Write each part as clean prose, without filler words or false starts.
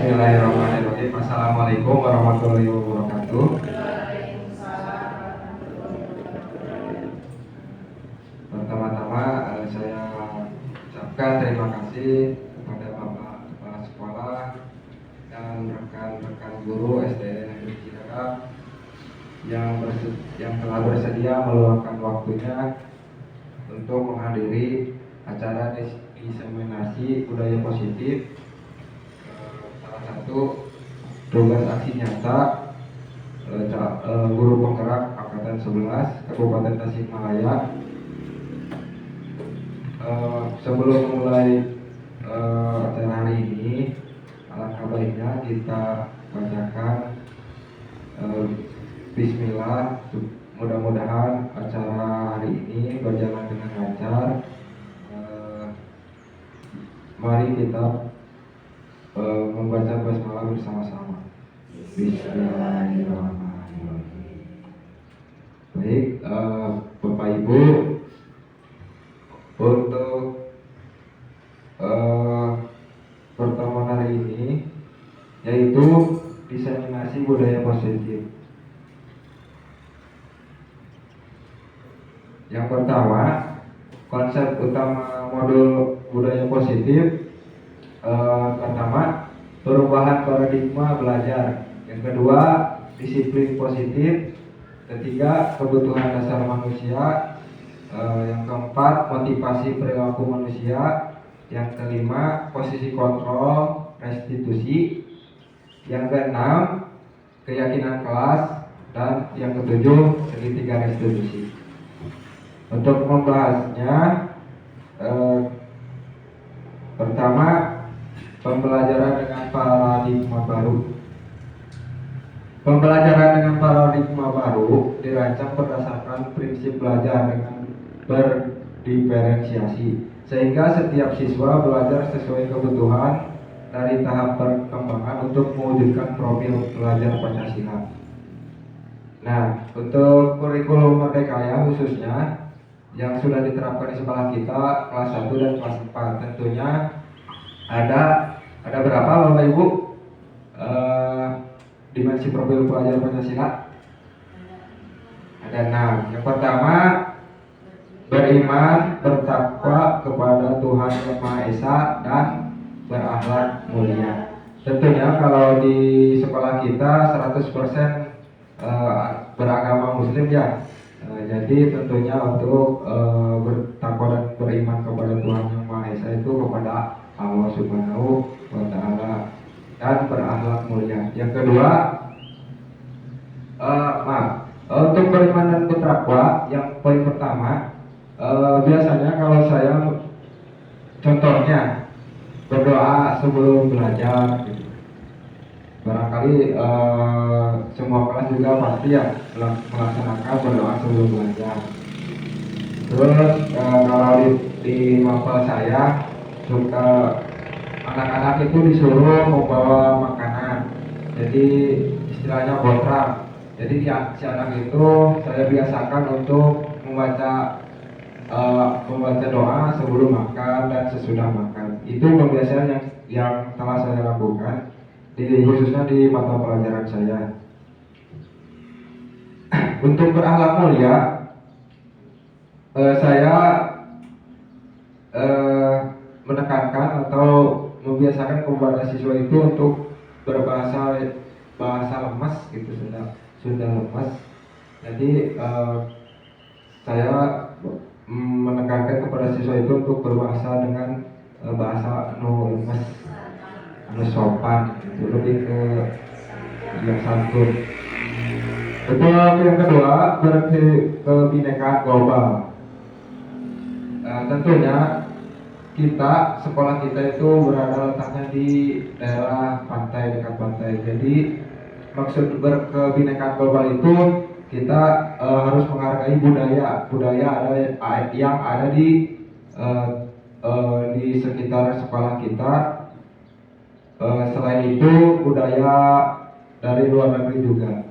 Bismillahirrahmanirrahim. Assalamualaikum warahmatullahi wabarakatuh. Pertama-tama saya ucapkan terima kasih kepada Bapak Kepala Sekolah dan rekan-rekan guru SDN Negeri Cikarang yang telah bersedia meluangkan waktunya untuk menghadiri acara diseminasi budaya positif. Salah satu tugas aksi nyata guru penggerak Angkatan 11 Kabupaten Tasikmalaya. Sebelum mulai acara hari ini, alangkah baiknya kita bacakan Bismillah. Mudah-mudahan acara hari ini berjalan dengan lancar. Mari kita membaca basmalah bersama-sama. Bismillahirrahmanirrahim. Baik, Bapak Ibu, untuk pertemuan hari ini yaitu diseminasi budaya positif. Yang pertama, konsep utama modul budaya positif. Pertama, perubahan paradigma belajar. Yang kedua, disiplin positif. Ketiga, kebutuhan dasar manusia. Yang keempat, motivasi perilaku manusia. Yang kelima, posisi kontrol restitusi. Yang keenam, keyakinan kelas. Dan yang ketujuh, segitiga restitusi. Untuk membahasnya, pertama, pembelajaran dengan paradigma baru. Pembelajaran dengan paradigma baru dirancang berdasarkan prinsip belajar dengan berdiferensiasi, sehingga setiap siswa belajar sesuai kebutuhan dari tahap perkembangan untuk mewujudkan profil pelajar Pancasila. Nah, untuk kurikulum Merdeka ya khususnya yang sudah diterapkan di sekolah kita kelas 1 dan kelas 4, tentunya ada berapa Bapak Ibu dimensi profil pelajar Pancasila? Ada 6. Yang pertama, beriman, bertakwa kepada Tuhan Yang Maha Esa dan berakhlak mulia. Tentunya kalau di sekolah kita 100% beragama Muslim ya. Jadi tentunya untuk bertakwa dan beriman kepada Tuhan Yang Maha Esa itu kepada Allah Subhanahu wa Ta'ala dan berakhlak mulia. Yang kedua, untuk beriman dan bertakwa, yang poin pertama, biasanya kalau saya contohnya berdoa sebelum belajar gitu. Barangkali semua kelas juga pasti ya melaksanakan berdoa sebelum belajar. Terus kalau di mapel saya suka anak-anak itu disuruh membawa makanan, jadi istilahnya botra. Jadi si anak itu saya biasakan untuk membaca doa sebelum makan dan sesudah makan. Itu kebiasaan yang telah saya lakukan khususnya di mata pelajaran saya. Untuk berakhlak mulia, saya menekankan atau membiasakan kepada siswa itu untuk berbahasa lemas gitu, Sunda lemas. Jadi saya menekankan kepada siswa itu untuk berbahasa dengan bahasa lemas, sopan, itu lebih ke yang santun. Itu yang kedua, kebinekaan global. Tentunya sekolah kita itu berada letaknya di daerah pantai, dekat pantai. Jadi maksud berkebinekaan global itu kita harus menghargai budaya yang ada di sekitar sekolah kita. Selain itu budaya dari luar negeri juga.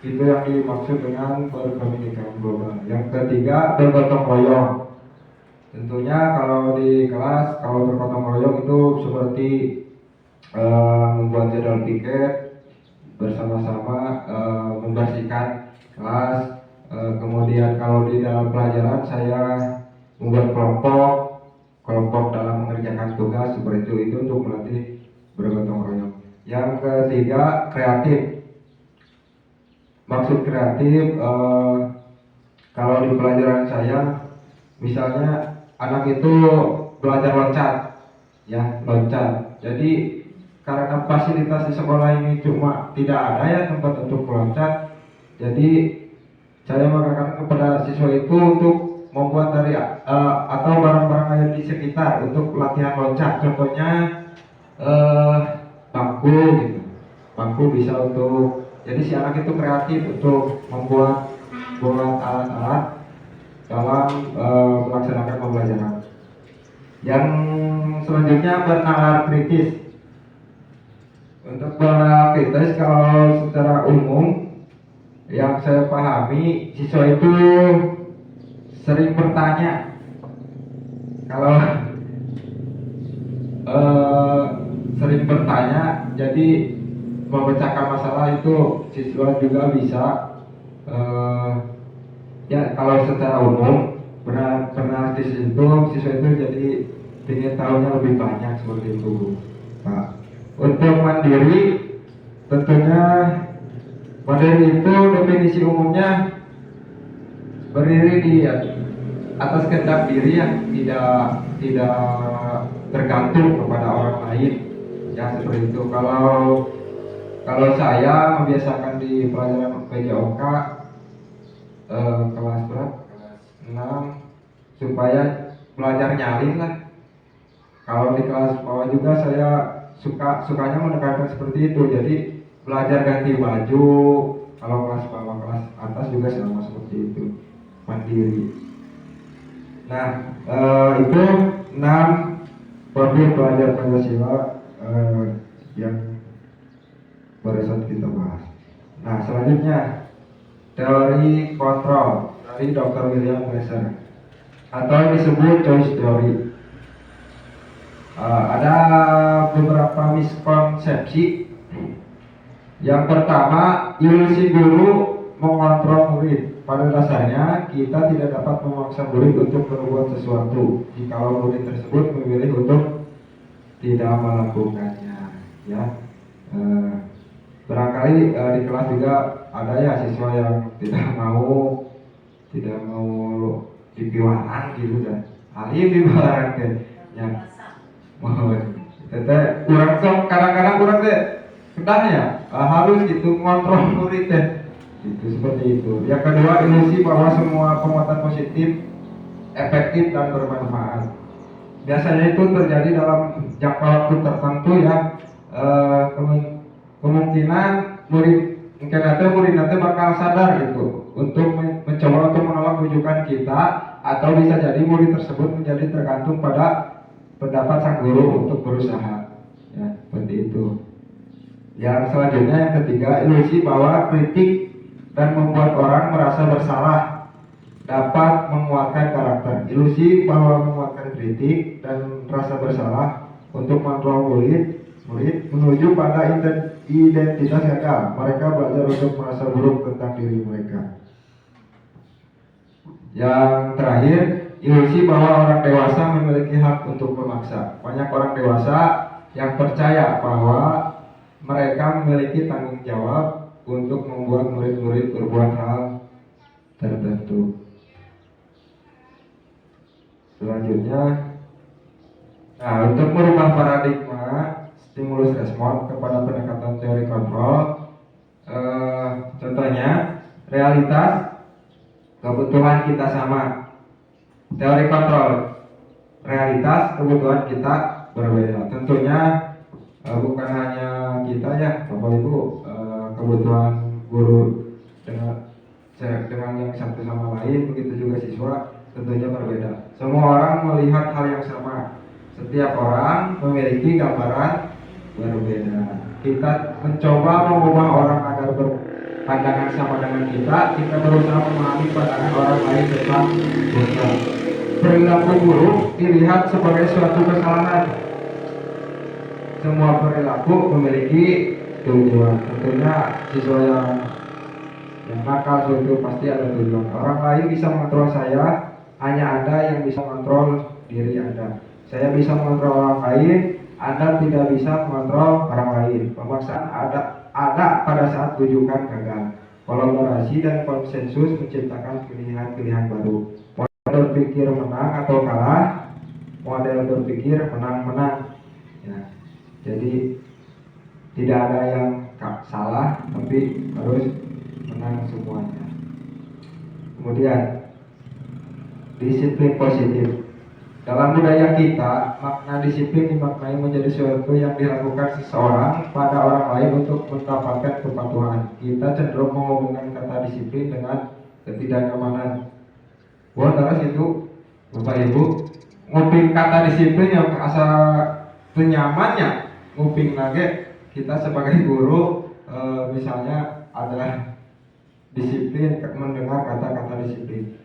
Itu yang dimaksud dengan berkebinekaan global. Yang ketiga, bergotong royong. Tentunya kalau di kelas, kalau bergotong royong itu seperti membuat jadwal piket bersama-sama, membersihkan kelas. Kemudian kalau di dalam pelajaran saya membuat kelompok dalam mengerjakan tugas seperti itu untuk melatih bergotong royong. Yang ketiga, kreatif. Maksud kreatif, kalau di pelajaran saya misalnya anak itu belajar loncat, ya loncat. Jadi karena fasilitas di sekolah ini cuma tidak ada ya tempat untuk meloncat, jadi saya mengatakan kepada siswa itu untuk membuat dari atau barang-barang yang di sekitar untuk latihan loncat. Contohnya bangku gitu, bangku bisa untuk, jadi si anak itu kreatif untuk membuat alat-alat dalam melaksanakan pembelajaran. Yang selanjutnya, bernalar kritis. Untuk bernalar kritis, kalau secara umum yang saya pahami, siswa itu sering bertanya. Kalau sering bertanya, jadi memecahkan masalah itu siswa juga bisa. Ya kalau secara umum pernah di situ siswa itu jadi ingin tahunya lebih banyak seperti itu, Pak. Untuk mandiri, tentunya mandiri itu definisi umumnya berdiri di atas kehendak diri yang tidak tergantung kepada orang lain, ya seperti itu. Kalau saya membiasakan di pelajaran PJOK kelas berapa? Kelas 6, supaya belajar nyalin lah. Kalau di kelas bawah juga saya sukanya menekankan seperti itu. Jadi belajar ganti baju. Kalau kelas bawah, kelas atas juga sama seperti itu, mandiri. Nah, itu 6 profil pelajar Pancasila yang barusan kita bahas. Nah, selanjutnya teori kontrol dari Dr. William Glasser atau yang disebut choice theory. Ada beberapa miskonsepsi. Yang pertama, ilusi guru mengontrol murid. Pada dasarnya kita tidak dapat memaksa murid untuk berbuat sesuatu jika murid tersebut memilih untuk tidak melakukannya, ya. Barangkali di kelas juga ada ya siswa yang tidak mau dipiwahan gitu kan, alim dipiwahan kan, ya. Teteh kurang sok, kadang-kadang kurang teh kedah ya, halus gitu ngontrol murid teh. Itu seperti itu. Yang kedua, ilusi bahwa semua penguatan positif efektif dan bermanfaat. Biasanya itu terjadi dalam jangka waktu tertentu ya. Kemungkinan murid nanti bakal sadar gitu untuk mencoba untuk menolak rujukan kita, atau bisa jadi murid tersebut menjadi tergantung pada pendapat sang guru untuk berusaha, ya seperti itu. Yang selanjutnya, yang ketiga, ilusi bahwa kritik dan membuat orang merasa bersalah dapat menguatkan karakter. Ilusi bahwa menguatkan kritik dan rasa bersalah untuk mengontrol murid menuju pada identitas gagal. Mereka belajar untuk merasa buruk tentang diri mereka. Yang terakhir, ilusi bahwa orang dewasa memiliki hak untuk memaksa. Banyak orang dewasa yang percaya bahwa mereka memiliki tanggung jawab untuk membuat murid-murid berbuat hal tertentu. Selanjutnya, untuk merubah paradigma stimulus respon kepada pendekatan teori kontrol, contohnya realitas kebutuhan kita sama, teori kontrol realitas kebutuhan kita berbeda. Tentunya bukan hanya kita ya Bapak Ibu, kebutuhan guru dengan yang satu sama lain, begitu juga siswa tentunya berbeda. Semua orang melihat hal yang sama, setiap orang memiliki gambaran berbeda. Kita mencoba mengubah orang agar berpandangan sama dengan kita berusaha memahami pandangan orang lain tentang kita. Perilaku buruk dilihat sebagai suatu kesalahan. semua perilaku memiliki tujuan. Tentunya siswa yang nakal itu pasti ada tujuan. Orang lain bisa mengontrol saya, hanya Anda yang bisa mengontrol diri Anda. Saya bisa mengontrol orang lain, Anda tidak bisa mengontrol orang lain. Pemaksaan ada pada saat rujukan gagal. Kolaborasi dan konsensus menciptakan pilihan-pilihan baru. Model berpikir menang atau kalah, model berpikir menang-menang. Ya. Jadi tidak ada yang salah, tapi harus menang semuanya. Kemudian disiplin positif. Dalam budaya kita, makna disiplin dimaknai menjadi sesuatu yang dilakukan seseorang pada orang lain untuk mendapatkan kepatuhan. Kita cenderung menghubungkan kata disiplin dengan ketidaknyamanan. Wah, terus itu Bapak Ibu nguping kata disiplin yang asal penyamannya nguping lagi kita sebagai guru misalnya ada disiplin mendengar kata-kata disiplin.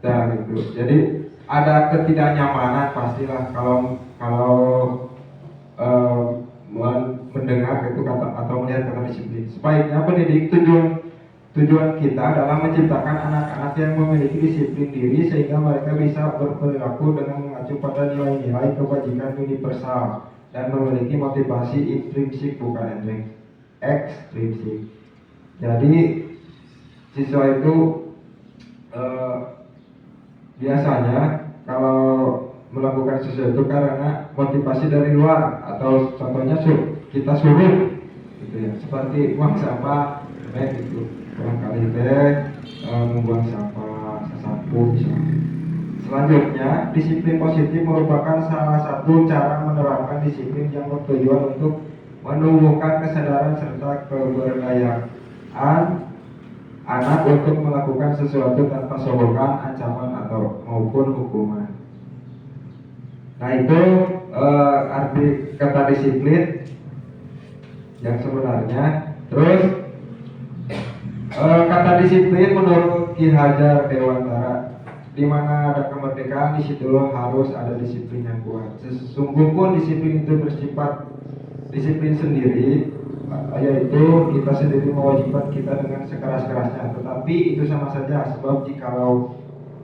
Nah, gitu. Jadi ada ketidaknyamanan pastilah kalau mendengar itu kata atau melihat kata disiplin. Sebaiknya pendidik tujuan kita adalah menciptakan anak-anak yang memiliki disiplin diri sehingga mereka bisa berperilaku dengan mengacu pada nilai-nilai kebajikan universal dan memiliki motivasi intrinsik bukan ekstrinsik. Jadi siswa itu biasanya kalau melakukan sesuatu karena motivasi dari luar atau contohnya kita suruh gitu ya, seperti buang sampah gitu, barangkali membuang sampah, sapu misalnya. Selanjutnya, disiplin positif merupakan salah satu cara menerapkan disiplin yang bertujuan untuk menumbuhkan kesadaran serta keberdayaan anak untuk melakukan sesuatu tanpa sogokan, ancaman atau maupun hukuman. Nah itu arti kata disiplin yang sebenarnya. Terus kata disiplin menurut Ki Hajar Dewantara, di mana ada kemerdekaan di situ harus ada disiplin yang kuat. Sesungguhnya pun disiplin itu bersifat disiplin sendiri, yaitu kita sendiri mewajibkan kita dengan sekeras-kerasnya, tetapi itu sama saja sebab jikalau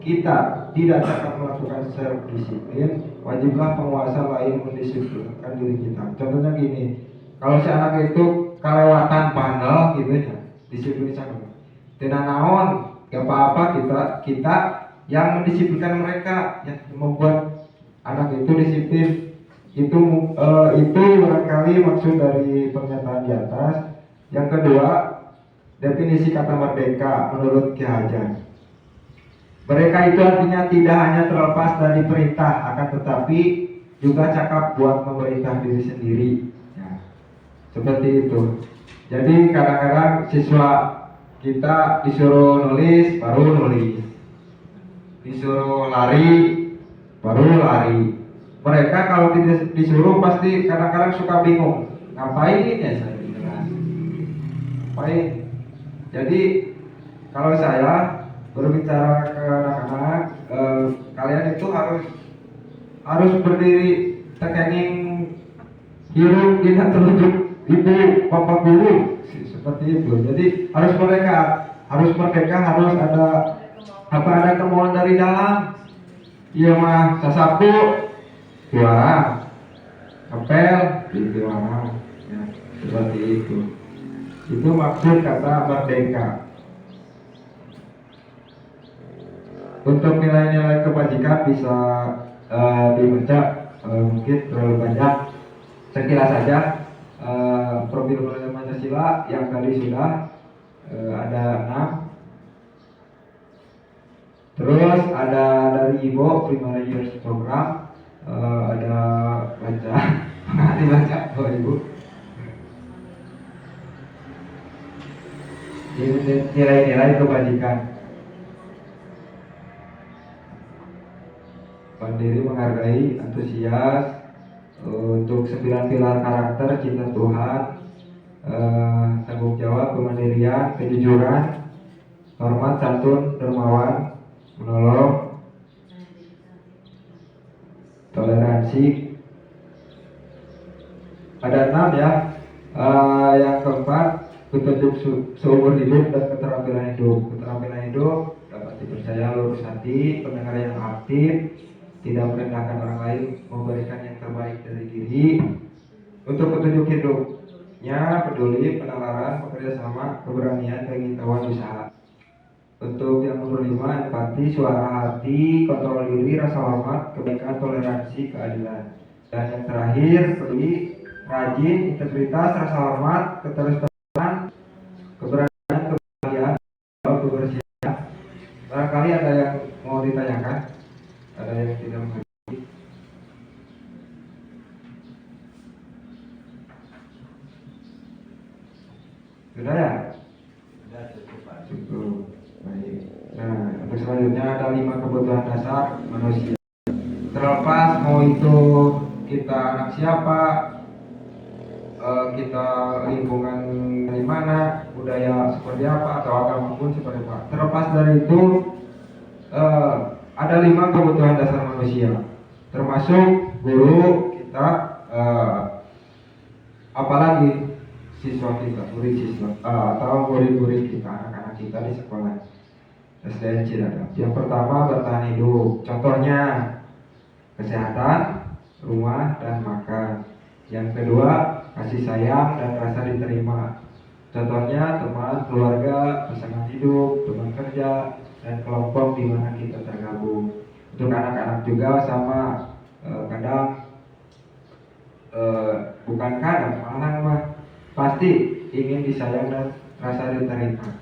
kita tidak dapat melakukan self disiplin, wajiblah penguasa lain mendisiplinkan diri kita. Contohnya gini, kalau si anak itu kelewatan panel gitu ya, disiplin sangat. Tidak naon, gak apa-apa kita yang mendisiplinkan mereka, yang membuat anak itu disiplin. Itu barangkali maksud dari pernyataan di atas. Yang kedua, definisi kata merdeka menurut Ki Hajar. Merdeka itu artinya tidak hanya terlepas dari perintah, akan tetapi juga cakap buat memerintah diri sendiri. Ya, seperti itu. Jadi kadang-kadang siswa kita disuruh nulis baru nulis, disuruh lari baru lari. Mereka kalau tidak disuruh pasti kadang-kadang suka bingung, ngapain ya saya jelas, ngapain. Jadi kalau saya berbicara ke anak-anak, kalian itu harus berdiri tekenging hirup tidak terunjuk ibu bapak guru seperti itu. Jadi harus merdeka, harus ada kemauan dari dalam. Iya mah sasapu juara, kepel di juara, ya, seperti itu. Itu maksud kata merdeka. Untuk nilai-nilai kebajikan bisa dibaca, mungkin terlalu banyak. Sekilas saja profil Pancasila yang tadi sudah ada 6. Terus ada dari Ibo Primary Years Program, ada baca dibaca Bapak Ibu. Nilai-nilai kebajikan. Mandiri, menghargai, antusias, untuk 9 pilar karakter: cinta Tuhan, tanggung jawab, kemandirian, kejujuran, hormat, santun, dermawan, menolong, toleransi, Ada 6 ya. Yang keempat, petunjuk seumur hidup dan keterampilan hidup. Keterampilan hidup dapat dipercaya lurus hati, pendengar yang aktif, tidak merendahkan orang lain, memberikan yang terbaik dari diri. Untuk petunjuk hidupnya, peduli, penalaran, bekerja sama, keberanian, keinginan, usaha. Untuk yang nomor 5, empati, suara hati, kontrol diri, rasa hormat, kebaikan, toleransi, keadilan. Dan yang terakhir, peduli, rajin, integritas, rasa hormat, keterbukaan, keberanian, kebahagiaan, kebersihan. Barangkali ada yang mau ditanyakan, ada yang tidak mengerti. Sudah ya? Sudah, cukup Pak. Cukup. Baik. Nah, untuk selanjutnya ada 5 kebutuhan dasar manusia. Terlepas mau itu kita anak siapa, kita lingkungan dari mana, budaya seperti apa, atau agama pun seperti apa. Terlepas dari itu, ada 5 kebutuhan dasar manusia, termasuk guru kita, apalagi siswa kita, murid siswa, atau murid-murid kita, anak-anak kita di sekolah SDN Cidadak. Yang pertama, bertahan hidup. Contohnya kesehatan, rumah, dan makan. Yang kedua, kasih sayang dan rasa diterima. Contohnya teman, keluarga, pasangan hidup, teman kerja, dan kelompok di mana kita tergabung. Untuk anak-anak juga sama, kadang bukan kadang, malah pasti ingin disayang dan rasa diterima.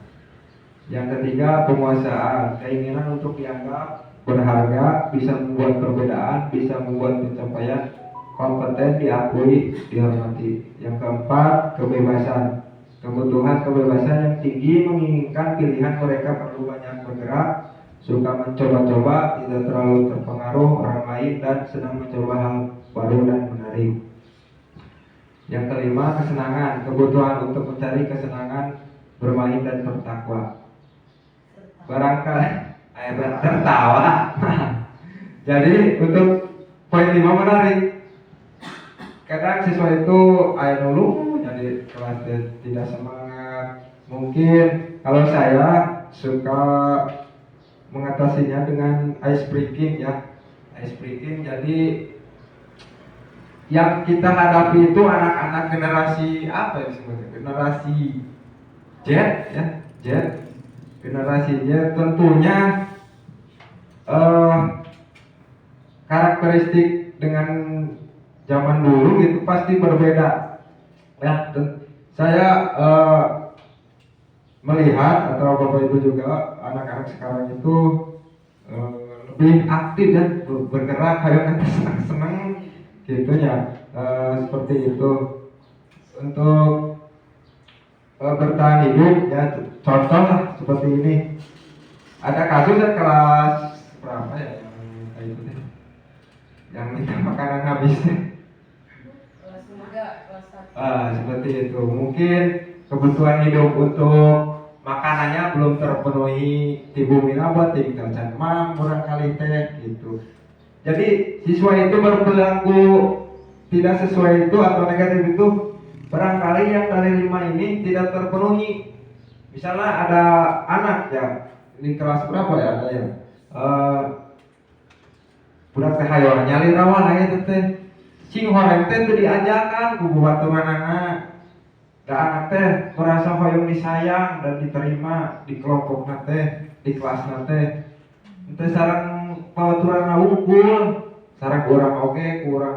Yang ketiga, penguasaan, keinginan untuk dianggap berharga, bisa membuat perbedaan, bisa membuat pencapaian, kompeten, diakui, dihormati. Yang keempat, kebebasan, kebutuhan kebebasan yang tinggi, menginginkan pilihan mereka perlu banyak bergerak, suka mencoba-coba, tidak terlalu terpengaruh orang lain, dan senang mencoba hal baru dan menarik. Yang kelima, kesenangan, kebutuhan untuk mencari kesenangan, bermain dan bertakwa. Barangkali tertawa. Jadi untuk poin 5 menarik. Kadang siswa itu dulu jadi kelas tidak semangat. Mungkin kalau saya suka mengatasinya dengan ice breaking ya. Ice breaking, jadi yang kita hadapi itu anak-anak generasi apa ya disebutnya? Generasi Z ya, Z. Generasi Z tentunya karakteristik dengan zaman dulu itu pasti berbeda. Ya, saya melihat atau Bapak Ibu juga anak-anak sekarang itu lebih aktif ya, bergerak kayak senang-senang gitu ya, seperti itu. Untuk bertahan hidup ya, contoh lah seperti ini. Ada kasus ya, kelas berapa ya yang kayak itu deh, yang minta makanan habis kelas 1. Seperti itu. Mungkin kebutuhan hidup untuk makanannya belum terpenuhi, tibumina buat tinggal canmang barangkali teh gitu. Jadi siswa itu berperilaku tidak sesuai itu atau negatif itu, barangkali yang dari 5 ini tidak terpenuhi. Misalnya ada anak ya di kelas berapa ya, ada ya budak teh hayo nyali rawan aya teh sing horeng teh teu diajakan ku baturanana. Da anak teh merasa hoyong disayang dan diterima di kelompokna teh, di kelasna teh. Teu sareng baturanna unggul, sareng urang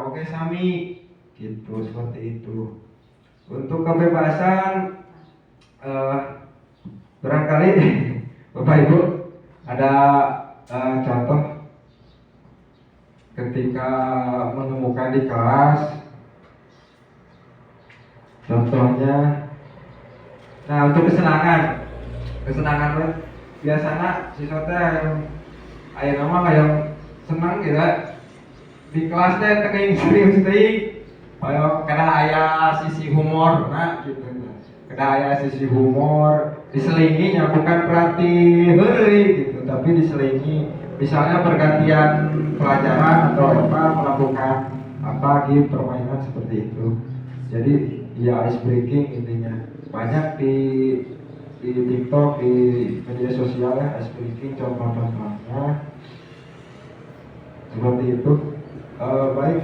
oge sami gitu, seperti itu. Untuk kebebasan, barangkali Bapak Ibu ada contoh ketika menemukan di kelas, contohnya, nah untuk kesenangan biasanya siswa teh aya nama kayak senang gitu di kelas teh teu serius teuing. Kada aya sisi humor, nah gitu. Kada aya sisi humor, diselinginya bukan berarti heureuy gitu, tapi diselingi. Misalnya pergantian pelajaran atau apa, melakukan apa gitu, permainan seperti itu. Jadi ya ice breaking intinya banyak di TikTok, di media sosial ya, ice breaking contoh-contohnya seperti itu. Baik,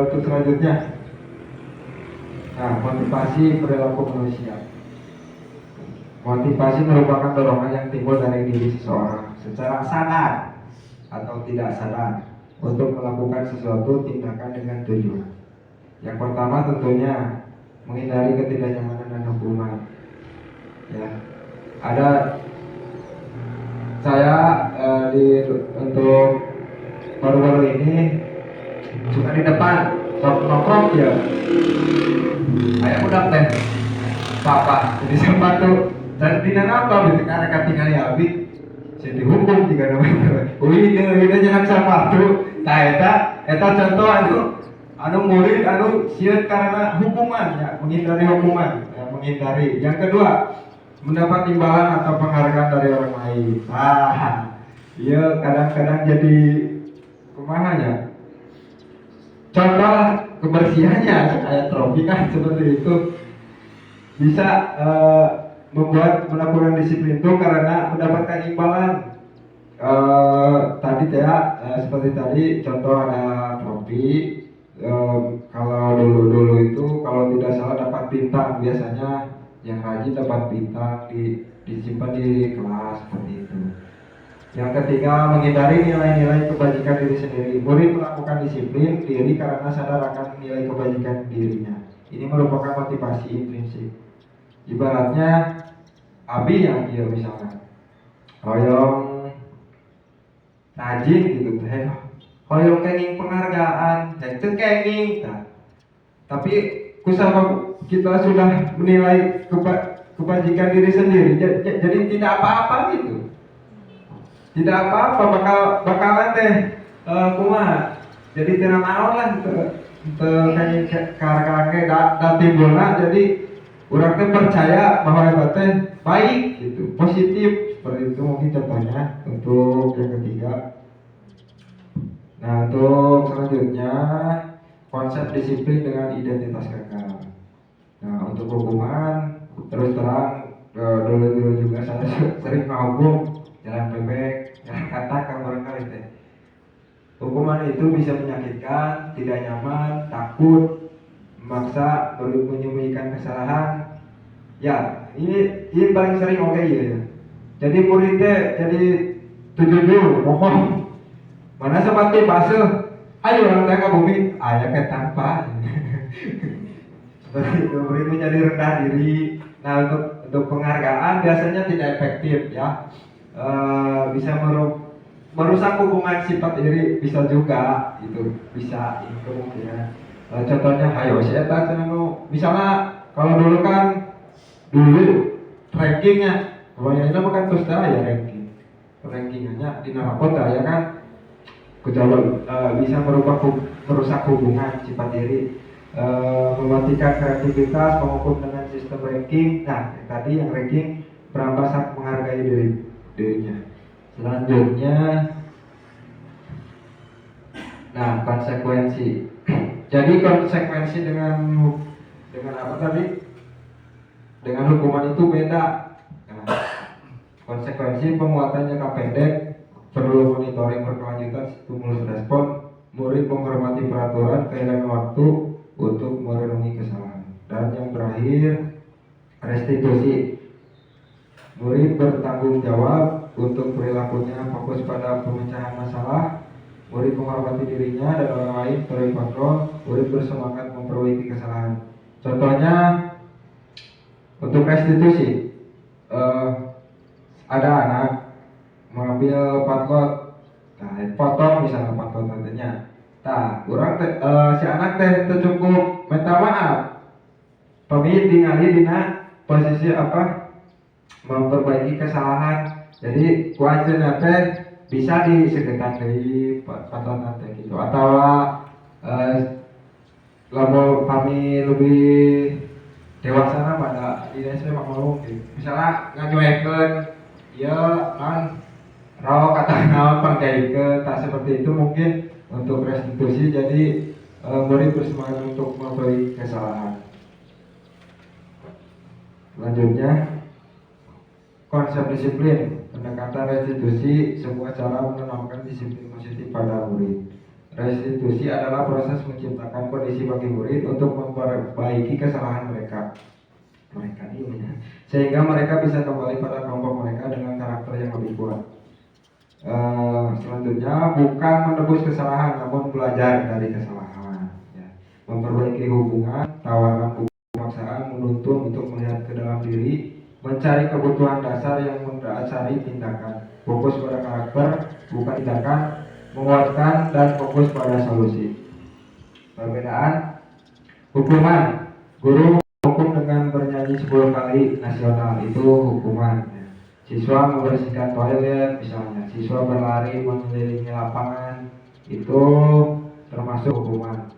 untuk selanjutnya, nah, motivasi perilaku manusia. Motivasi merupakan dorongan yang timbul dari diri seseorang secara sadar atau tidak sadar untuk melakukan sesuatu tindakan dengan tujuan. Yang pertama tentunya menghindari ketidaknyamanan dan hukuman. Ya, ada saya untuk baru-baru ini suka di depan nongkrong ya. Ayah udah teh papa jadi sepatu dan tidak apa gitu karena ketinggalan ya abi jadi hukum juga namanya. Udah jangan sepatu. Nah eta contoh anu murid anu siat karena hukuman ya, menghindari hukuman ya, menghindari. Yang kedua, mendapat imbalan atau penghargaan dari orang lain. Iya kadang-kadang jadi kumahanya. Contoh kebersihannya kayak trofi kan seperti itu bisa membuat melakukan disiplin itu karena mendapatkan imbalan. Tadi ya seperti tadi contoh ada trofi. Kalau dulu itu kalau tidak salah dapat bintang, biasanya yang rajin dapat bintang disimpan di kelas seperti itu. Yang ketiga, menghindari nilai-nilai kebajikan diri sendiri. Murid melakukan disiplin diri karena sadar akan nilai kebajikan dirinya. Ini merupakan motivasi intrinsik. Ibaratnya abi yang dia misalkan hoyong rajin gitu teh, hoyong kenging penghargaan, itu kenging. Tapi kusama kita sudah menilai kebajikan diri sendiri, jadi tidak apa-apa gitu. Tidak apa-apa bakalan teh kumaha. Jadi tidak naon lah kenging karake da timbulna, jadi urang teh percaya bahwa eta teh baik gitu, positif seperti itu. Mungkin contohnya untuk yang ketiga. Nah, untuk selanjutnya konsep disiplin dengan identitas kekal. Nah, untuk hukuman terus terang dulu juga saya sering menghukum jalan bebek, jalan katakan barangkali teh. Hukuman itu bisa menyakitkan, tidak nyaman, takut, memaksa, menyembunyikan kesalahan. Ya, ini paling sering ya. Jadi murid jadi tujuh mohon mana seperti basuh, ayo orang ke bumi, ayah ke tanpa. Seperti itu, murid menjadi rendah diri. Nah, untuk penghargaan biasanya tidak efektif ya. Bisa merusak hubungan sifat iri, bisa juga itu bisa ini kemungkinan. Contohnya ayo saya tahu misalnya kalau dulu rankingnya kalau yang ini bukan terus ya rankingnya di narapota ya kan kejalan bisa merusak hubungan sifat diri, mematikan kreativitas, mengukur dengan sistem ranking. Nah tadi yang ranking berambasan menghargai dirinya. Selanjutnya, nah konsekuensi. Jadi konsekuensi dengan apa tadi? Dengan hukuman itu beda. Nah, konsekuensi penguatan jangka pendek perlu monitoring berkelanjutan, stimulus respon, murid menghormati peraturan, kehilangan waktu untuk merenungi kesalahan. Dan yang terakhir, restitusi. Murid bertanggung jawab untuk perilakunya, fokus pada pemecahan masalah. Murid menghormati dirinya dan orang lain, terkontrol. Murid bersemangat memperbaiki kesalahan. Contohnya untuk restitusi, ada anak mengambil patlot, nah potong misalnya patlot nantinya. Nah, si anak teh cukup minta maaf. Pamit ningali dina posisi apa? Memperbaiki kesalahan. Jadi kuacian teh bisa disegerakan dari patlot nanti gitu. Atau lalu kami lebih dewasa pada di desa mau gitu. Misalnya ngajuekeun ya kan raw kata naon panggaikeun tak seperti itu, mungkin untuk restitusi. Jadi murid bersemangat untuk memperbaiki kesalahan. Selanjutnya, konsep disiplin, pendekatan restitusi, sebuah cara menanamkan disiplin positif pada murid. Restitusi adalah proses menciptakan kondisi bagi murid untuk memperbaiki kesalahan mereka sehingga mereka bisa kembali pada kelompok mereka dengan karakter yang lebih kuat. Selanjutnya, bukan menebus kesalahan namun belajar dari kesalahan, ya. Memperbaiki hubungan, tawaran pemaksaan menuntun untuk melihat ke dalam diri, mencari kebutuhan dasar yang mendasari tindakan, fokus pada karakter bukan tindakan, menguatkan dan fokus pada solusi. Perbedaan hukuman, guru hukum dengan bernyanyi 10 kali nasional, itu hukuman. Siswa membersihkan toilet misalnya, siswa berlari mengelilingi lapangan, itu termasuk hukuman.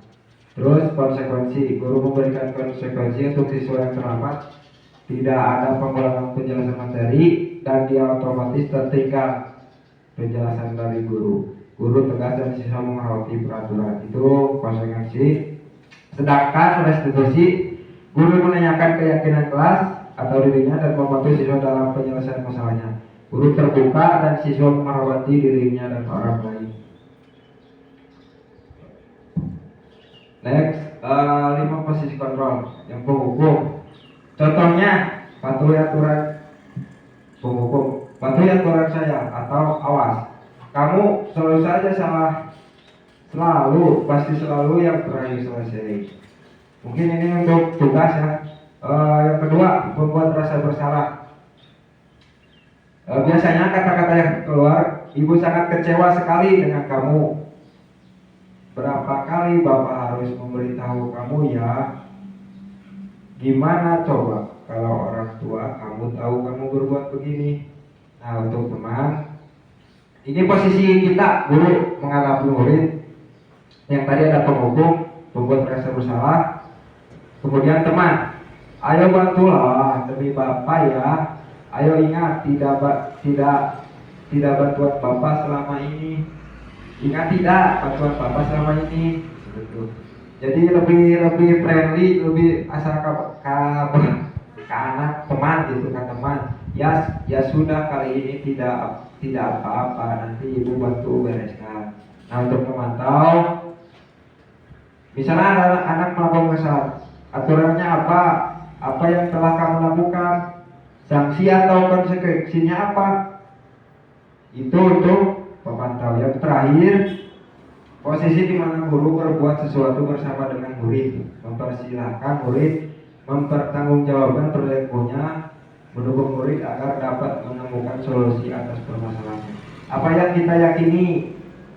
Terus konsekuensi, guru memberikan konsekuensi untuk siswa yang selamat, tidak ada pengulangan penjelasan materi dan dia otomatis tertinggal penjelasan dari guru. Guru tegas dan siswa menghormati peraturan, itu konsekuensi. Sedangkan restitusi, guru menanyakan keyakinan kelas atau dirinya dan membantu siswa dalam penyelesaian masalahnya. Guru terbuka dan siswa menghormati dirinya dan orang lain. Next, 5 posisi kontrol yang penghukum. Contohnya, patuhi aturan penghukum, patuhi aturan saya atau awas. Kamu selalu saja salah, pasti selalu yang terakhir selesai. Mungkin ini untuk tugas ya. Yang kedua, membuat rasa bersalah. Biasanya kata-kata yang keluar, ibu sangat kecewa sekali dengan kamu. Berapa kali bapak harus memberitahu kamu ya? Gimana coba kalau orang tua kamu tahu kamu berbuat begini? Nah, untuk teman, ini posisi kita guru menghadapi murid. Yang tadi ada penghukum, membuat rasa bersalah. Kemudian teman, ayo bantulah demi bapak ya. Ayo ingat tidak bantuan bapak selama ini. Ingat tidak bantuan bapak selama ini. Jadi lebih friendly, lebih asal ke anak teman gitu, kan teman. Ya sudah, kali ini tidak apa-apa, nanti ibu bantu bereskan. Nah, untuk memantau, misalnya ada anak melakukan kesalahan, aturannya apa? Apa yang telah kamu lakukan? Sanksi atau konsekuensinya apa? Itu untuk pemantau. Yang terakhir, posisi di mana guru berbuat sesuatu bersama dengan murid, mempersilahkan murid mempertanggungjawabkan perilakunya, mendukung murid agar dapat menemukan solusi atas permasalahan. Apa yang kita yakini,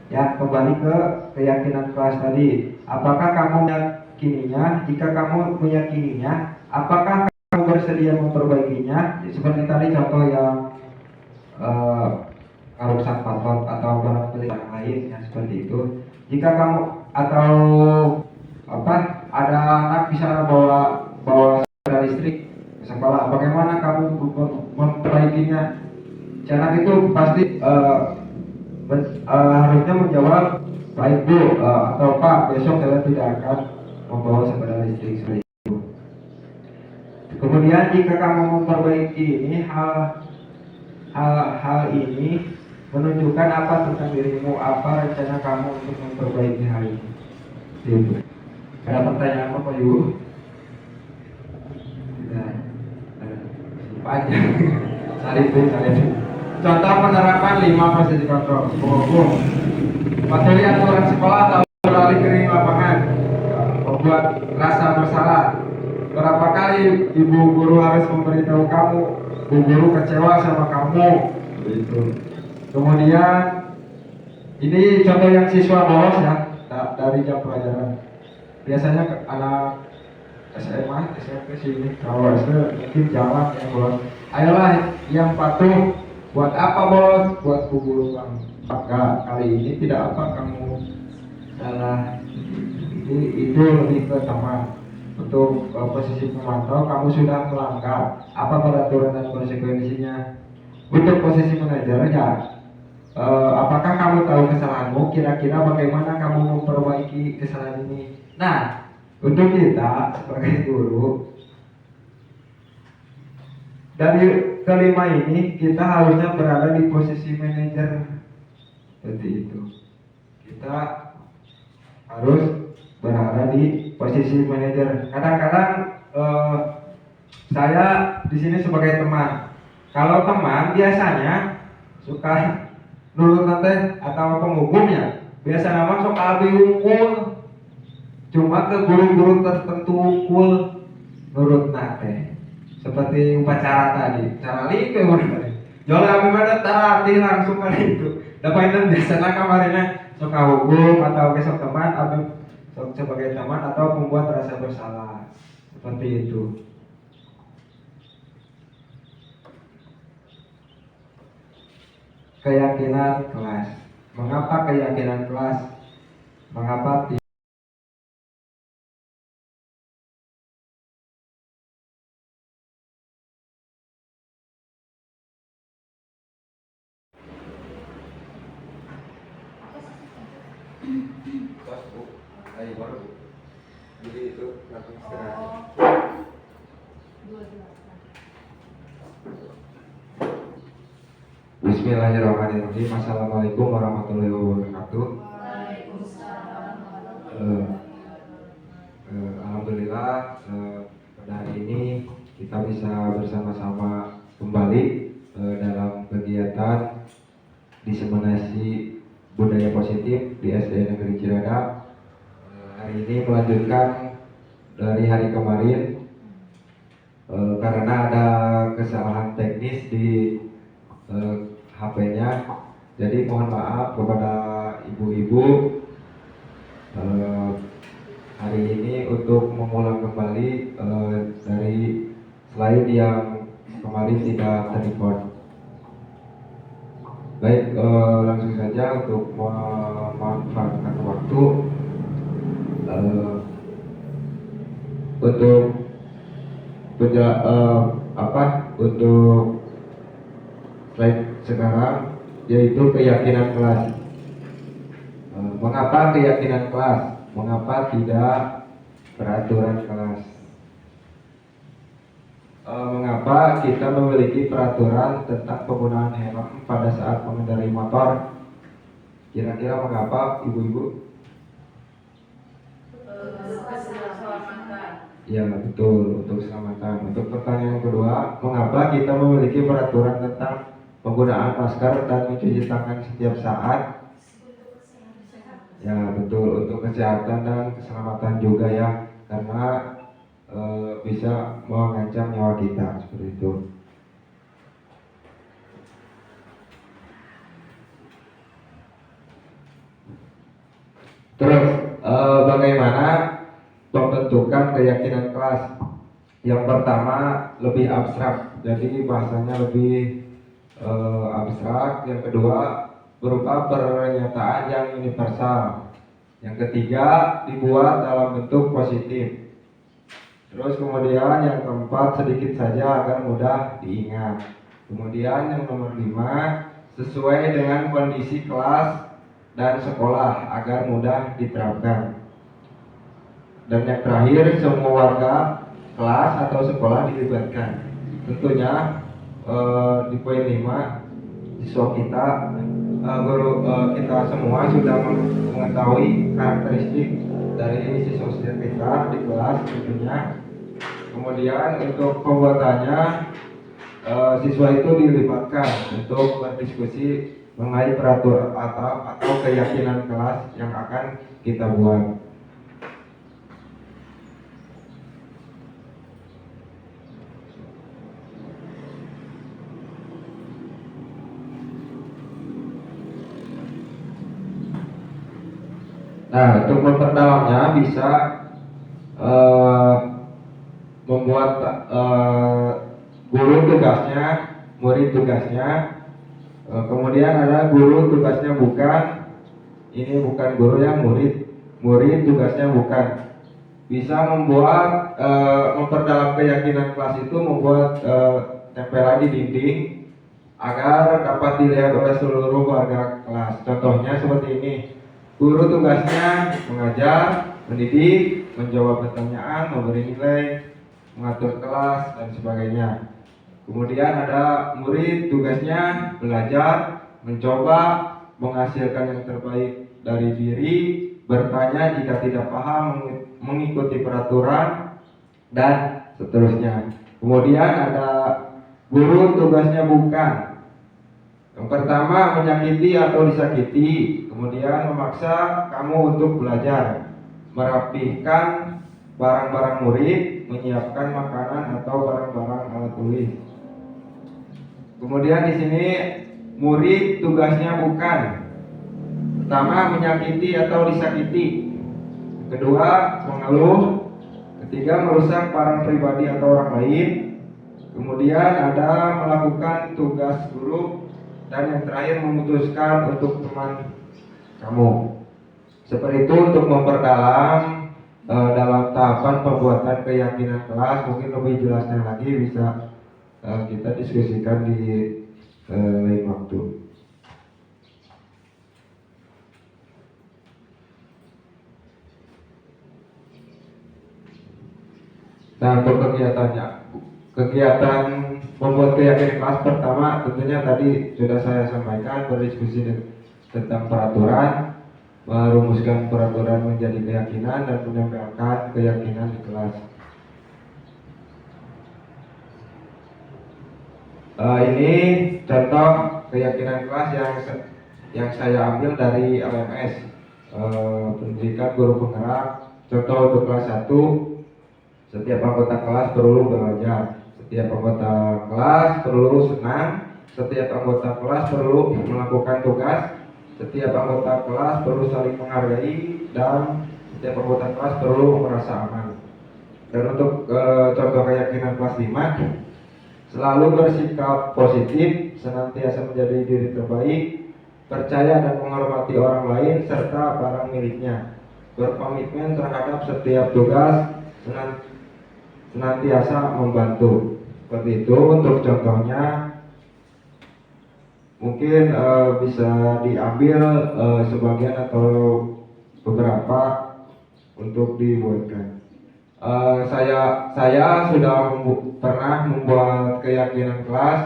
ya, kembali ke keyakinan kelas tadi. Apakah kamu meyakininya? Jika kamu meyakininya, apakah kamu bersedia memperbaikinya? Seperti tadi contoh yang rusak patok atau barang milik orang lain, ya, seperti itu. Jika kamu atau ada anak bisa bawa sepeda listrik ke sekolah, bagaimana kamu memperbaikinya? Anak itu pasti harusnya menjawab, baik bu, atau pak, besok saya tidak akan membawa sepeda listrik seperti itu. Kemudian jika kamu memperbaiki ini, hal ini menunjukkan apa tentang dirimu, apa rencana kamu untuk memperbaiki hal ini. Itu. Ada pertanyaan apa Ibu? Tidak. Panjang. Salib. Contoh penerapan 5 posisi kontrol. Penghukum, patuhi aturan sekolah atau beralih kering lapangan, membuat rasa bersalah. Berapa kali ibu guru harus memberitahu kamu, bu guru kecewa sama kamu, begitu. Kemudian ini contoh yang siswa bolos ya dari jam pelajaran. Biasanya anak SMA, SMP sini, kalau SD mungkin jalan yang bolos. Ayolah yang patuh. Buat apa bolos? Buat bu guru kamu. Maka kali ini tidak apa kamu salah. Itu lebih ke teman. Untuk posisi pemantau, kamu sudah melanggar apa peraturan dan konsekuensinya. Untuk posisi manajer ya, apakah kamu tahu kesalahanmu? Kira-kira bagaimana kamu memperbaiki kesalahan ini? Nah, untuk kita sebagai guru, Dan di kelima ini kita harusnya berada di posisi manajer. Seperti itu. Kita harus berada di posisi manajer. Kadang-kadang saya di sini sebagai teman. Kalau teman biasanya suka nurut nanti atau penghukumnya. Biasa nama sok abi unggul. Cuma ke guru-guru tertentu unggul nurut nate. Seperti upacara tadi. Cara lihat tadi. Jual abi mana tarati langsung kali itu. Dapat itu biasanya kamarnya suka hukum atau besok teman atau sebagai teman atau membuat rasa bersalah. Seperti itu. Keyakinan kelas. Mengapa keyakinan kelas? Mengapa tidak? Jadi itu langsung istirahat. Bismillahirrahmanirrahim. Assalamualaikum warahmatullahi wabarakatuh. Alhamdulillah pada hari ini kita bisa bersama-sama kembali dalam kegiatan diseminasi budaya positif di SD Negeri Ciradap. Hari ini melanjutkan dari hari kemarin karena ada kesalahan teknis di HP-nya, jadi mohon maaf kepada ibu-ibu. Hari ini untuk mengulang kembali dari slide yang kemarin tidak terrecord. Baik, langsung saja untuk memanfaatkan waktu untuk untuk slide sekarang, yaitu keyakinan kelas. Mengapa keyakinan kelas? Mengapa tidak peraturan kelas? Mengapa kita memiliki peraturan tentang penggunaan helm pada saat mengendarai motor? Kira-kira mengapa, ibu-ibu? Ya, betul, untuk keselamatan. Untuk pertanyaan kedua, mengapa kita memiliki peraturan tentang penggunaan masker dan mencuci tangan setiap saat? Ya, betul, untuk kesehatan dan keselamatan juga ya, karena bisa mengancam nyawa kita, seperti itu. Terus bagaimana pembentukan keyakinan kelas? Yang pertama lebih abstrak, jadi bahasanya lebih abstrak. Yang kedua berupa pernyataan yang universal. Yang ketiga dibuat dalam bentuk positif. Terus kemudian yang keempat sedikit saja agar mudah diingat. Kemudian yang nomor 5 sesuai dengan kondisi kelas dan sekolah agar mudah diterapkan. Dan yang terakhir semua warga kelas atau sekolah dilibatkan. Tentunya di poin 5 siswa kita guru kita semua sudah mengetahui karakteristik dari siswa-siswa kita di kelas tentunya. Kemudian untuk pembuatannya siswa itu dilibatkan untuk berdiskusi mengenai peraturan atau keyakinan kelas yang akan kita buat. Nah, untuk memperdalamnya bisa membuat guru tugasnya, murid tugasnya, kemudian ada guru tugasnya bukan, ini bukan guru yang murid tugasnya bukan. Bisa membuat memperdalam keyakinan kelas itu membuat tempelan di dinding agar dapat dilihat oleh seluruh warga kelas. Contohnya seperti ini. Guru tugasnya mengajar, mendidik, menjawab pertanyaan, memberi nilai, mengatur kelas, dan sebagainya. Kemudian ada murid tugasnya belajar, mencoba menghasilkan yang terbaik dari diri, bertanya jika tidak paham, mengikuti peraturan, dan seterusnya. Kemudian ada guru tugasnya bukan. Yang pertama, menyakiti atau disakiti, kemudian memaksa kamu untuk belajar, merapihkan barang-barang murid, menyiapkan makanan atau barang-barang alat tulis. Kemudian di sini murid tugasnya bukan. Pertama, menyakiti atau disakiti. Kedua, mengeluh. Ketiga, merusak barang pribadi atau orang lain. Kemudian ada melakukan tugas guru. Dan yang terakhir, memutuskan untuk teman kamu. Seperti itu untuk memperdalam dalam tahapan pembuatan keyakinan kelas. Mungkin lebih jelasnya lagi bisa kita diskusikan di lain waktu. Nah, untuk kegiatan membuat keyakinan kelas pertama tentunya tadi sudah saya sampaikan, berdiskusi tentang peraturan, merumuskan peraturan menjadi keyakinan, dan menempelkan keyakinan di kelas. Ini contoh keyakinan kelas yang saya ambil dari LMS, pendidikan guru penggerak. Contoh untuk kelas 1, setiap anggota kelas perlu belajar, setiap anggota kelas perlu senang, setiap anggota kelas perlu melakukan tugas, setiap anggota kelas perlu saling menghargai, dan setiap anggota kelas perlu merasa aman. Dan untuk contoh keyakinan kelas 5, selalu bersikap positif, senantiasa menjadi diri terbaik, percaya dan menghormati orang lain serta barang miliknya, berkomitmen terhadap setiap tugas, senantiasa membantu. Seperti itu untuk contohnya. Mungkin bisa diambil sebagian atau beberapa untuk dibuatkan. Saya sudah pernah membuat keyakinan kelas.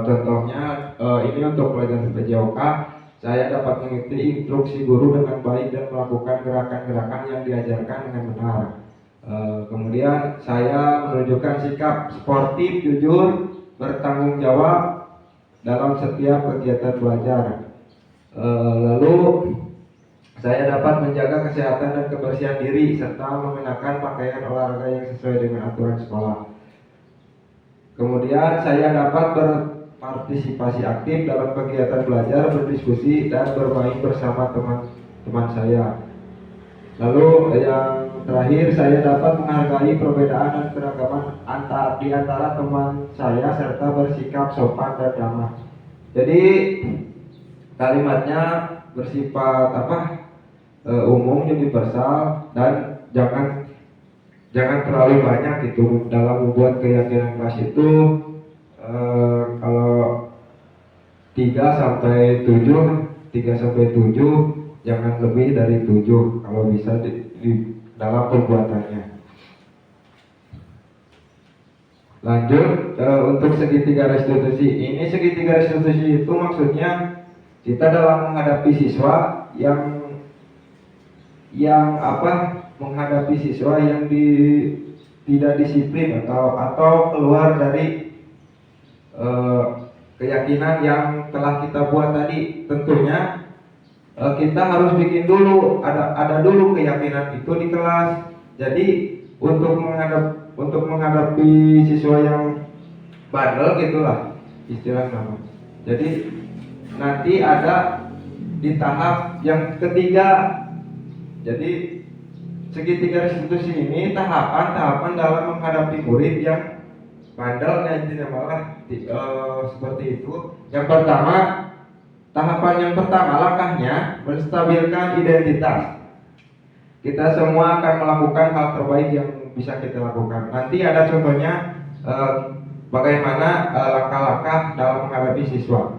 Contohnya ini untuk pelajaran PJOK. Saya dapat mengikuti instruksi guru dengan baik dan melakukan gerakan-gerakan yang diajarkan dengan benar. Kemudian saya menunjukkan sikap sportif, jujur, bertanggung jawab dalam setiap kegiatan belajar. Lalu saya dapat menjaga kesehatan dan kebersihan diri serta mengenakan pakaian olahraga yang sesuai dengan aturan sekolah. Kemudian saya dapat berpartisipasi aktif dalam kegiatan belajar, berdiskusi, dan bermain bersama teman-teman saya. Lalu yang terakhir, saya dapat menghargai perbedaan dan keragaman di antara teman saya serta bersikap sopan dan ramah. Jadi kalimatnya bersifat umum, universal, dan jangan terlalu banyak gitu dalam membuat keyakinan kelas itu. Kalau 3 sampai 7, jangan lebih dari 7 kalau bisa di dalam pembuatannya. Lanjut untuk segitiga restitusi. Ini segitiga restitusi itu maksudnya kita dalam menghadapi siswa yang menghadapi siswa yang tidak disiplin atau keluar dari keyakinan yang telah kita buat tadi. Tentunya kita harus bikin dulu, ada dulu keyakinan itu di kelas. Jadi untuk menghadapi siswa yang bandel gitulah istilahnya. Jadi nanti ada di tahap yang ketiga. Jadi segitiga restitusi ini tahapan dalam menghadapi murid yang bandel dan tidak malah seperti itu. Yang pertama, tahapan yang pertama, langkahnya menstabilkan identitas. Kita semua akan melakukan hal terbaik yang bisa kita lakukan. Nanti ada contohnya bagaimana langkah-langkah dalam menghadapi siswa.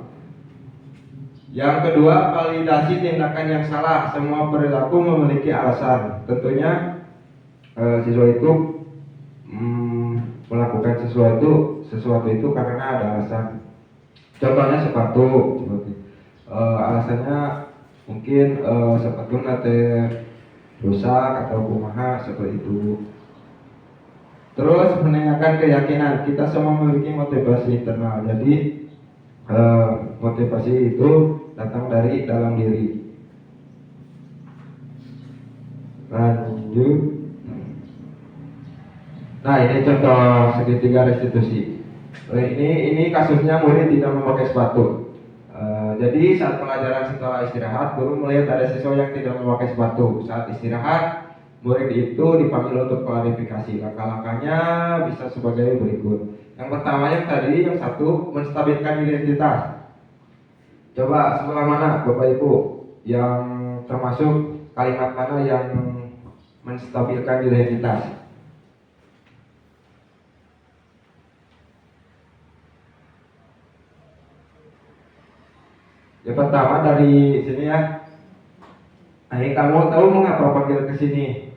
Yang kedua, validasi tindakan yang salah. Semua perilaku memiliki alasan. Tentunya siswa itu melakukan sesuatu itu karena ada alasan. Contohnya sepatu, seperti alasannya mungkin sepatu nanti rusak atau kumaha seperti itu. Terus menanyakan keyakinan, kita semua memiliki motivasi internal. Jadi motivasi itu datang dari dalam diri. Lanjut. Nah, ini contoh segitiga restitusi. Ini kasusnya murid tidak memakai sepatu. Jadi saat pelajaran setelah istirahat, guru melihat ada siswa yang tidak memakai sepatu. Saat istirahat, murid itu dipanggil untuk klarifikasi. Langkah-langkahnya bisa sebagai berikut. Yang pertama yang tadi, yang satu, menstabilkan identitas. Coba sebelah mana Bapak Ibu yang termasuk kalimat mana yang menstabilkan identitas? Yang pertama dari sini ya. Kamu tahu mengapa panggil ke sini?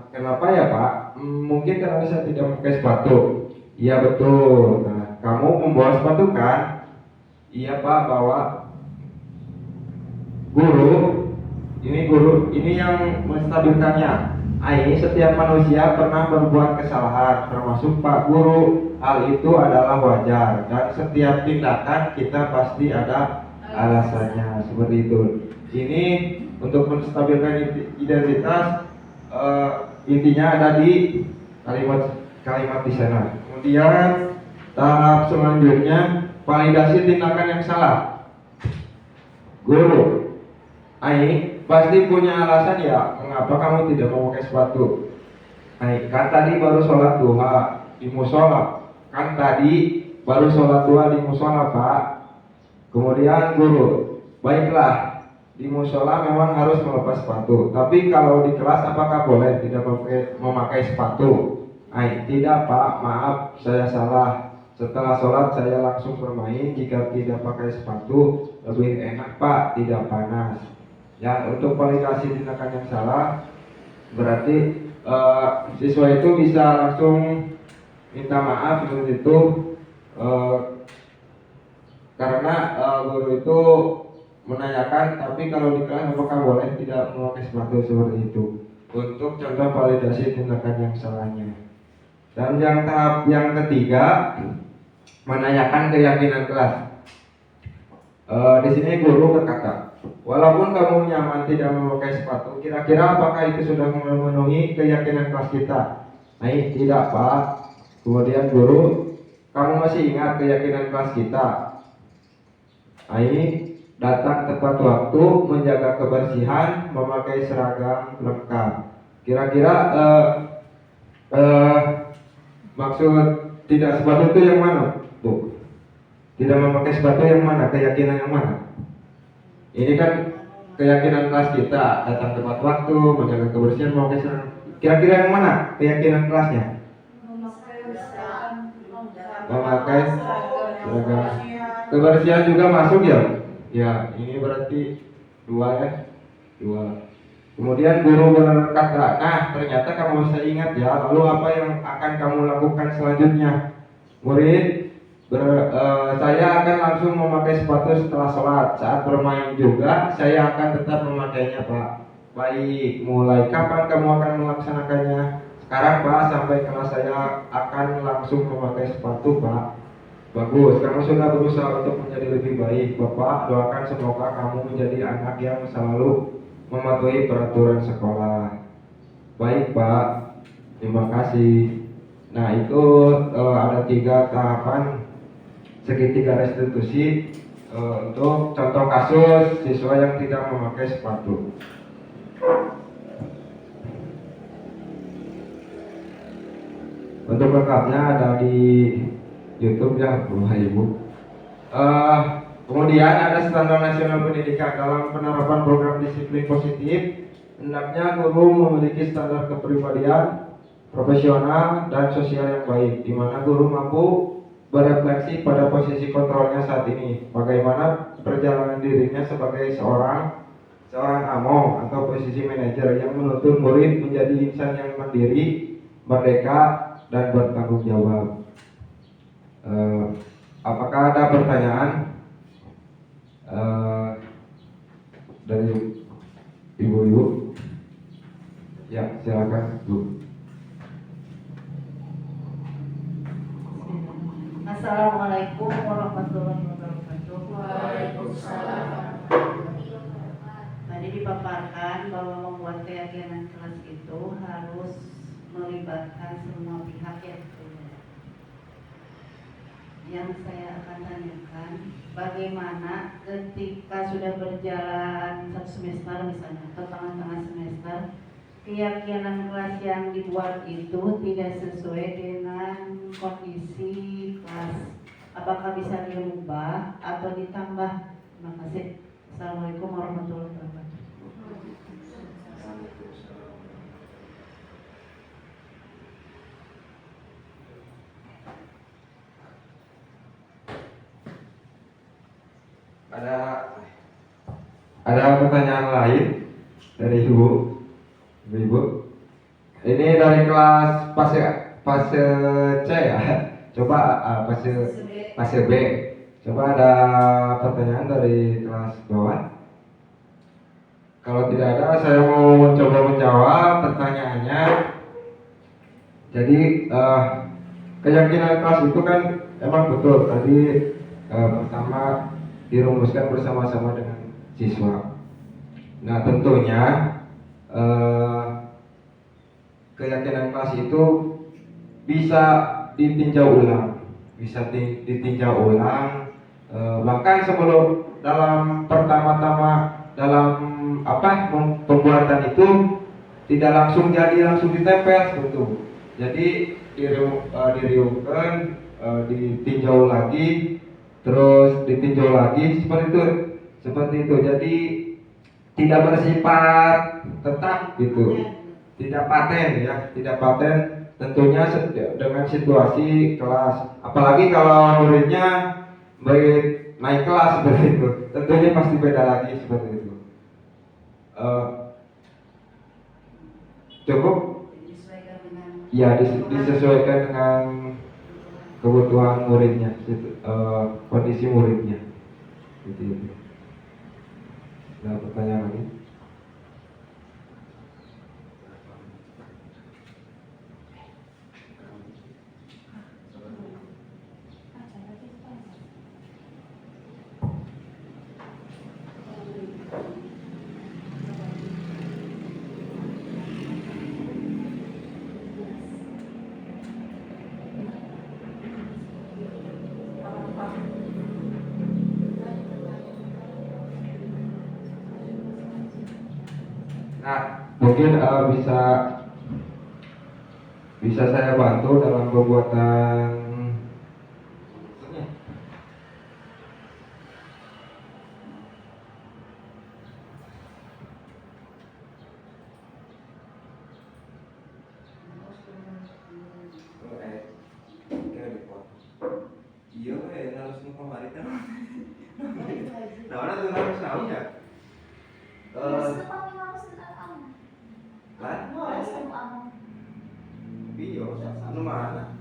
Kenapa ya Pak? Mungkin karena saya tidak memakai sepatu. Iya betul. Nah, kamu membawa sepatu kan? Iya Pak, bawa. Guru ini yang menstabilkannya. Ini setiap manusia pernah berbuat kesalahan, termasuk Pak Guru. Hal itu adalah wajar dan setiap tindakan kita pasti ada alasannya, seperti itu. Ini untuk menstabilkan identitas, intinya ada di kalimat di sana. Kemudian tahap selanjutnya, validasi tindakan yang salah. Guru, pasti punya alasan ya mengapa kamu tidak memakai sepatu. Kan tadi baru sholat duha di musola. Kan tadi baru sholat duha di musola Pak. Kemudian guru, baiklah di musola memang harus melepas sepatu. Tapi kalau di kelas apakah boleh tidak memakai sepatu? Tidak Pak, maaf saya salah. Setelah sholat saya langsung bermain. Jika tidak pakai sepatu lebih enak Pak, tidak panas. Ya, untuk validasi tindakan yang salah berarti siswa itu bisa langsung minta maaf seperti itu, karena guru itu menanyakan, tapi kalau di kelas apakah boleh tidak memakai sepatu, seperti itu. Untuk contoh validasi tindakan yang salahnya. Dan yang tahap yang ketiga, menanyakan keyakinan kelas. Di sini guru berkata, walaupun kamu nyaman tidak memakai sepatu, kira-kira apakah itu sudah memenuhi keyakinan kelas kita? Tidak Pak. Kemudian guru, kamu masih ingat keyakinan kelas kita? Datang tepat waktu, menjaga kebersihan, memakai seragam lengkap. Kira-kira maksud tidak sepatu itu yang mana, Bu? Tidak memakai sepatu yang mana? Keyakinan yang mana? Ini kan keyakinan kelas kita, datang tepat waktu, menjaga kebersihan, memakai seragam. Kira-kira yang mana keyakinan kelasnya? Memakai seragam. Kebersihan juga masuk ya? Ya, ini berarti 2 ya. 2. Kemudian guru berkata, nah ternyata kamu masih ingat ya, lalu apa yang akan kamu lakukan selanjutnya? Murid, saya akan langsung memakai sepatu setelah sholat. Saat bermain juga, saya akan tetap memakainya Pak. Baik, mulai kapan kamu akan melaksanakannya? Sekarang Pak, sampai kelas saya akan langsung memakai sepatu Pak. Bagus, kamu sudah berusaha untuk menjadi lebih baik. Bapak doakan semoga kamu menjadi anak yang selalu mematuhi peraturan sekolah. Baik Pak, terima kasih. Nah itu ada 3 tahapan segitiga restitusi untuk contoh kasus siswa yang tidak memakai sepatu. Untuk lengkapnya ada di YouTube ya Bapak Ibu. Kemudian ada standar nasional pendidikan. Dalam penerapan program disiplin positif, hendaknya guru memiliki standar kepribadian, profesional, dan sosial yang baik, di mana guru mampu berefleksi pada posisi kontrolnya saat ini, bagaimana perjalanan dirinya sebagai seorang amo atau posisi manajer yang menuntun murid menjadi insan yang mandiri, merdeka, dan bertanggung jawab. Apakah ada pertanyaan dari ibu-ibu? Ya, silakan Bu. Assalamualaikum warahmatullahi wabarakatuh. Waalaikumsalam. Tadi dipaparkan bahwa membuat keyakinan kelas itu harus melibatkan semua pihak ya. Yang saya akan tanyakan, bagaimana ketika sudah berjalan satu semester misalnya atau tengah-tengah semester, keyakinan kelas yang dibuat itu tidak sesuai dengan kondisi kelas. Apakah bisa dirubah atau ditambah? Terima kasih. Assalamualaikum warahmatullahi wabarakatuh. Ada pertanyaan lain dari ibu? Ini dari kelas fase C ya. Coba fase B. Coba ada pertanyaan dari kelas bawah. Kalau tidak ada, saya mau mencoba menjawab pertanyaannya. Jadi keyakinan kelas itu kan emang betul tadi pertama dirumuskan bersama-sama dengan siswa. Nah tentunya keyakinan kelas itu bisa ditinjau ulang, bahkan sebelum dalam pertama-tama dalam pembuatan itu tidak langsung ditempel seperti itu. Jadi diriungkan, ditinjau lagi, terus ditinjau lagi seperti itu. Jadi tidak bersifat tetap gitu, tidak paten tentunya dengan situasi kelas, apalagi kalau murid naik kelas seperti itu, tentunya pasti beda lagi seperti itu. Cukup ya, disesuaikan dengan kebutuhan muridnya, kondisi muridnya gitu. Ada pertanyaan lagi? Nah, mungkin bisa saya bantu dalam pembuatan harus mengkembalikan. Nah, orang tuh harus tahu ya. Iya, anu mana?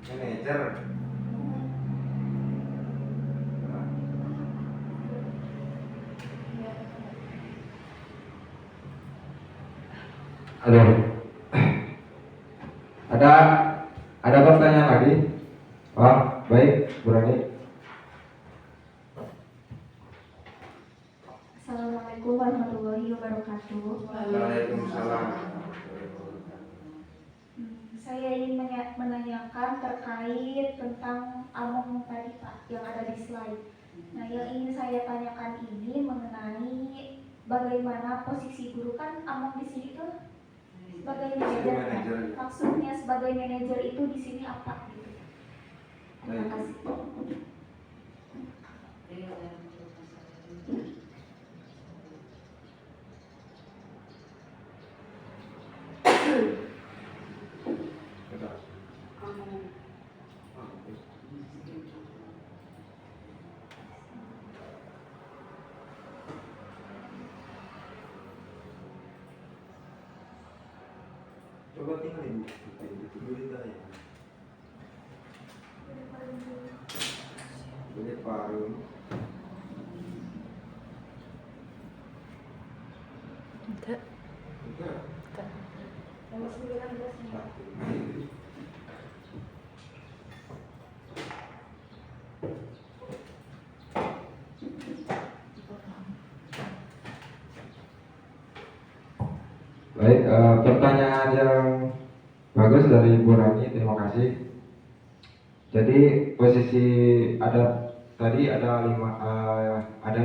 Manajer. Halo. Ada pertanyaan lagi? Oh, baik, Bu Rani. Assalamualaikum warahmatullahi wabarakatuh. Waalaikumsalam. Saya ingin menanyakan terkait tentang among tadi Pak yang ada di slide. Nah, yang ingin saya tanyakan ini mengenai bagaimana posisi guru, kan among di sini tuh sebagai manajer. Maksudnya sebagai manajer itu di sini apa? Terima kasih. Coba tinggal ibu, itu dulu ya. Kulit paru. Enggak. Enggak. Nomor 19 nih. Baik, pertanyaan yang bagus dari Bu Rani, terima kasih. Jadi posisi tadi ada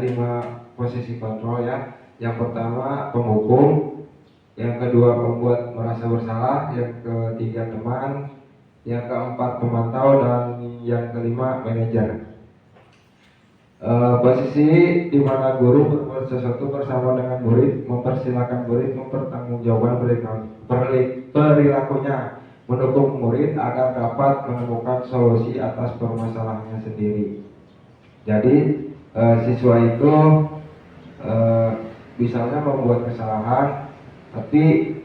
lima posisi kontrol ya. Yang pertama penghukum, yang kedua pembuat merasa bersalah, yang ketiga teman, yang keempat pemantau, dan yang kelima manajer. Posisi di mana guru berbuat sesuatu bersama dengan murid, mempersilahkan murid mempertanggungjawabkan perilakunya, mendukung murid agar dapat menemukan solusi atas permasalahannya sendiri. Jadi siswa itu misalnya membuat kesalahan, tapi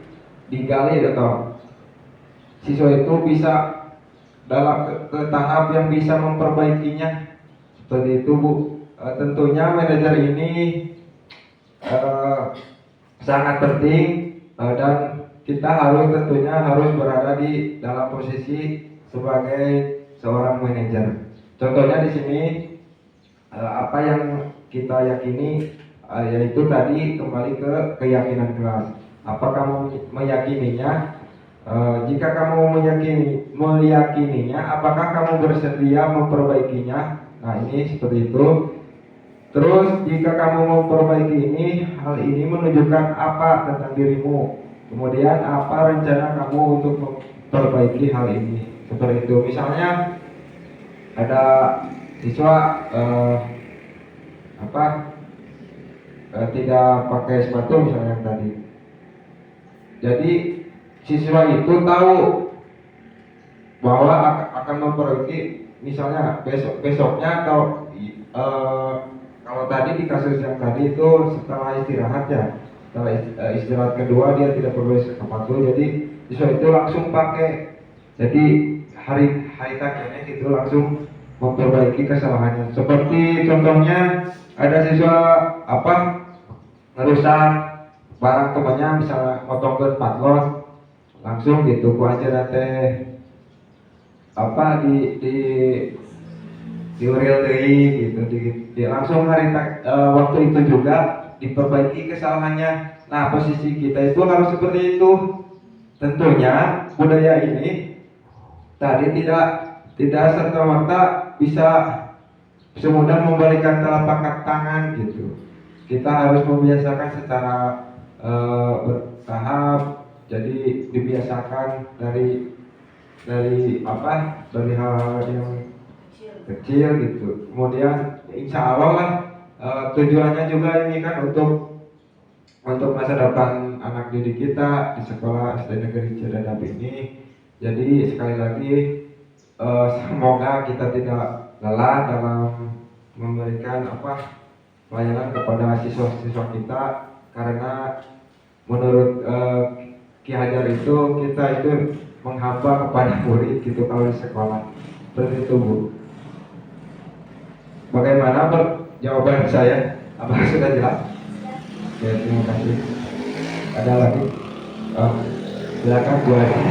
digali atau siswa itu bisa dalam ke tahap yang bisa memperbaikinya. Seperti itu Bu. Tentunya manajer ini sangat penting dan kita tentunya harus berada di dalam posisi sebagai seorang manajer. Contohnya di sini apa yang kita yakini yaitu tadi kembali ke keyakinan kelas. Apa kamu meyakininya? Jika kamu meyakininya, apakah kamu bersedia memperbaikinya? Nah ini seperti itu. Terus jika kamu memperbaiki ini, hal ini menunjukkan apa tentang dirimu. Kemudian apa rencana kamu untuk memperbaiki hal ini. Seperti itu. Misalnya ada siswa tidak pakai sepatu misalnya tadi. Jadi siswa itu tahu bahwa akan memperbaiki. Misalnya besoknya atau kalau tadi di kasus yang tadi itu setelah istirahat ya, setelah istirahat kedua dia tidak perlu sepatu, jadi siswa itu langsung pakai. Jadi hari takutnya itu langsung memperbaiki kesalahannya. Seperti contohnya ada siswa ngerusak barang temannya, misalnya motongkeun patlon, langsung gitu ku aja nanti di uril deui gitu langsung waktu itu juga diperbaiki kesalahannya. Nah posisi kita itu harus seperti itu. Tentunya budaya ini tadi tidak serta-merta bisa semudah membalikan telapak tangan gitu. Kita harus membiasakan secara bertahap. Jadi dibiasakan dari hal-hal yang kecil gitu. Kemudian insya Allah lah tujuannya juga ini kan untuk masa depan anak didik kita di sekolah SD Negeri Cidadap ini. Jadi sekali lagi semoga kita tidak lelah dalam memberikan pelayanan kepada siswa-siswa kita, karena menurut Ki Hajar itu kita itu menghamba kepada murid gitu kalau di sekolah. Seperti itu Bu. Bagaimana jawaban saya? Apakah sudah jelas? Ya, terima kasih. Ada lagi? Silakan Bu Adi.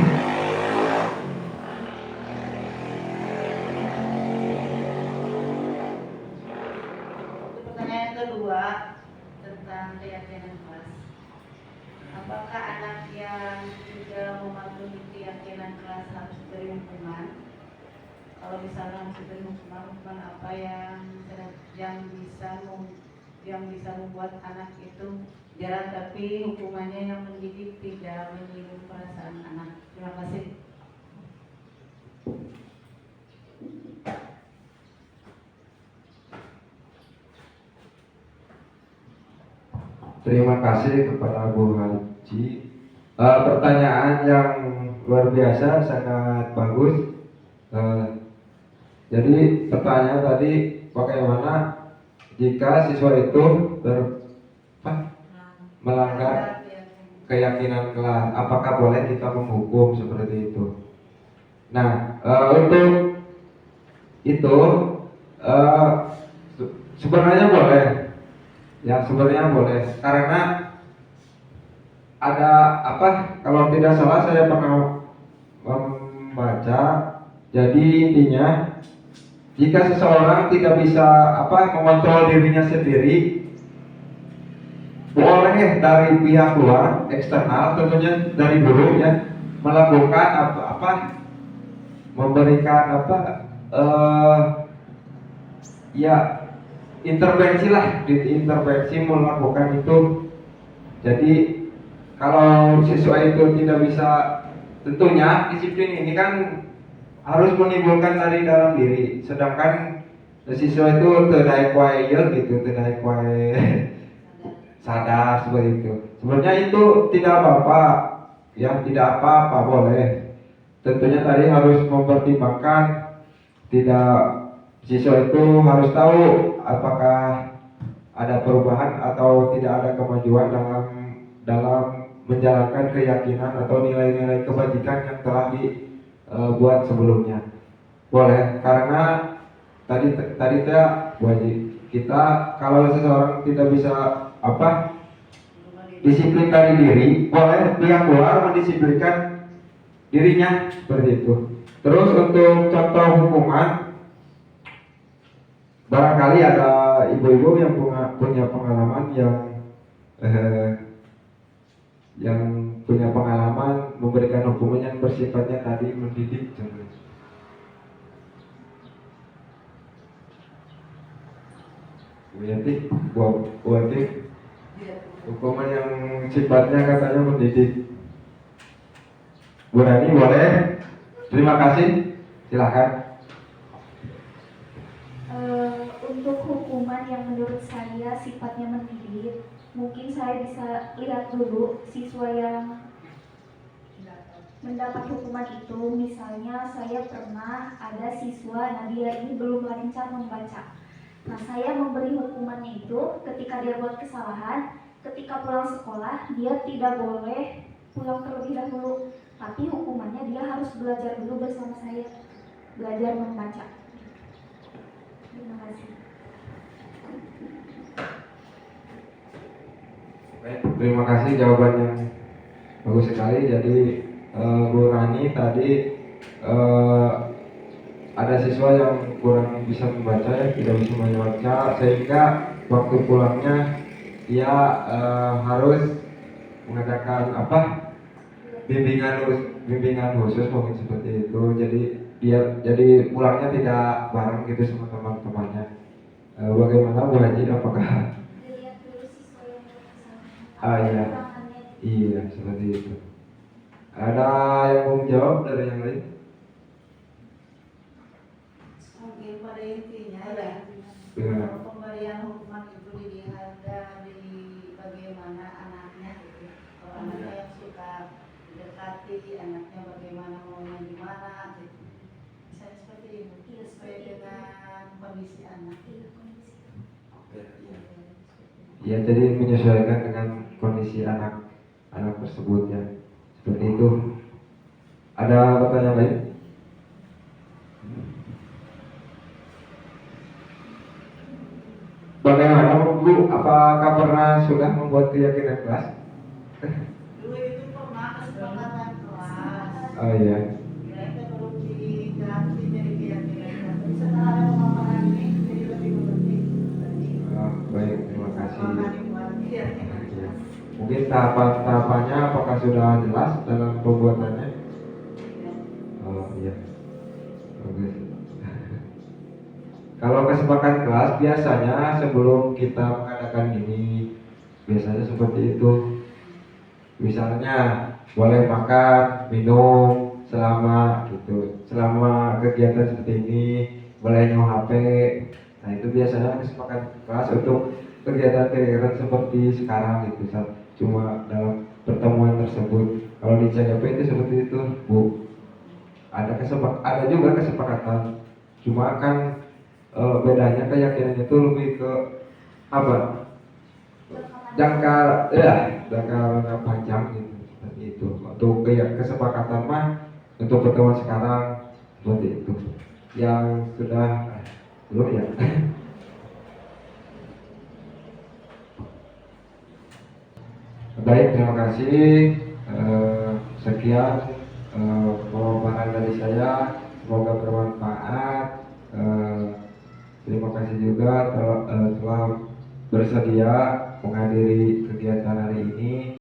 Pertanyaan kedua tentang keyakinan kelas. Apakah anak yang tidak mematuhi keyakinan kelas harus diberi hukuman? Kalau misalnya harus diberi hukuman apa yang bisa membuat anak itu jalan, tapi hukumannya yang mendidik tidak menyinggung perasaan anak. Terima kasih. Terima kasih kepada Bu Haji. Pertanyaan yang luar biasa, sangat bagus. Jadi pertanyaan tadi, bagaimana jika siswa itu melanggar keyakinan kelas. Apakah boleh kita menghukum seperti itu? Nah, untuk itu eh, sebenarnya boleh, ya sebenarnya boleh, karena ada apa? Kalau tidak salah saya pernah membaca. Jadi intinya, jika seseorang tidak bisa mengontrol dirinya sendiri, boleh dari pihak luar, eksternal, tentunya dari guru ya, melakukan memberikan ya intervensi lah, intervensi melakukan itu. Jadi kalau siswa itu tidak bisa, tentunya disiplin ini kan harus menimbulkan dari dalam diri, sedangkan siswa itu tidak kuai gitu, tidak kuai sadar seperti itu. Sebenarnya itu tidak apa-apa, yang tidak apa-apa boleh. Tentunya tadi harus mempertimbangkan, tidak, siswa itu harus tahu apakah ada perubahan atau tidak ada kemajuan dalam menjalankan keyakinan atau nilai-nilai kebajikan yang telah dibuat sebelumnya. Boleh, karena tadi wajib kita, kalau seseorang tidak bisa disiplin dari diri, boleh pihak luar mendisiplinkan dirinya seperti itu. Terus untuk contoh hukuman, barangkali ada ibu-ibu yang punya pengalaman yang punya pengalaman memberikan hukuman yang bersifatnya tadi mendidik. Buat hukuman yang sifatnya katanya mendidik. Bu Rani boleh? Terima kasih. Silakan. Untuk hukuman yang menurut saya sifatnya mendidik, mungkin saya bisa lihat dulu siswa yang mendapat hukuman itu. Misalnya saya pernah ada siswa, nah dia ini belum lancar membaca. Nah, saya memberi hukumannya itu ketika dia buat kesalahan, ketika pulang sekolah dia tidak boleh pulang terlebih dahulu, tapi hukumannya dia harus belajar dulu bersama saya, belajar membaca. Terima kasih. Baik, terima kasih, jawabannya bagus sekali. Jadi Bu Rani tadi ada siswa yang kurang bisa membaca, ya, tidak bisa membaca, sehingga waktu pulangnya dia harus mengadakan bimbingan khusus mungkin seperti itu. Jadi pulangnya tidak bareng gitu sama teman-temannya. Bagaimana Bu Haji, apakah Dilihat dulu siswa yang iya, iya seperti itu. Ada yang mau jawab dari yang lain? Mungkin pada intinya ya, Dengan pemberian hukuman itu dilihat dari bagaimana anaknya gitu. Kalau anaknya yang suka mendekati, anaknya bagaimana maunya gimana gitu. Misalnya seperti ini, sesuai dengan kondisi anak. ya, jadi menyesuaikan dengan kondisi anak tersebut ya. Seperti itu. Ada pertanyaan lain? Bagaimana Bu? Apakah pernah sudah membuat keyakinan kelas? Dulu itu pernah kesepakatan kelas. Oh iya. Kira itu perlu diganti jadi keyakinan. Tapi setelah ada pemaparan ini jadi lebih mengerti. Oh, baik, terima kasih. Pemaparan dibuat keyakinan. Ya. Mungkin tahapannya apakah sudah jelas dalam pembuatannya? Oh iya. Bagus. Kalau kesepakatan kelas biasanya sebelum kita mengadakan ini, biasanya seperti itu. Misalnya boleh makan, minum selama kegiatan seperti ini, boleh nyawa HP. Nah, itu biasanya kesepakatan kelas untuk kegiatan-kegiatan seperti sekarang gitu. Cuma dalam pertemuan tersebut. Kalau di CGP itu seperti itu, Bu. Ada juga kesepakatan. Cuma kan bedanya keyakinan itu lebih ke jangka jangka panjang gitu, seperti itu. Untuk kesepakatan mah untuk pertemuan sekarang seperti itu. Yang sudah belum ya. Baik, terima kasih. Sekian pemaparan dari saya. Semoga bermanfaat. Terima kasih juga telah bersedia menghadiri kegiatan hari ini.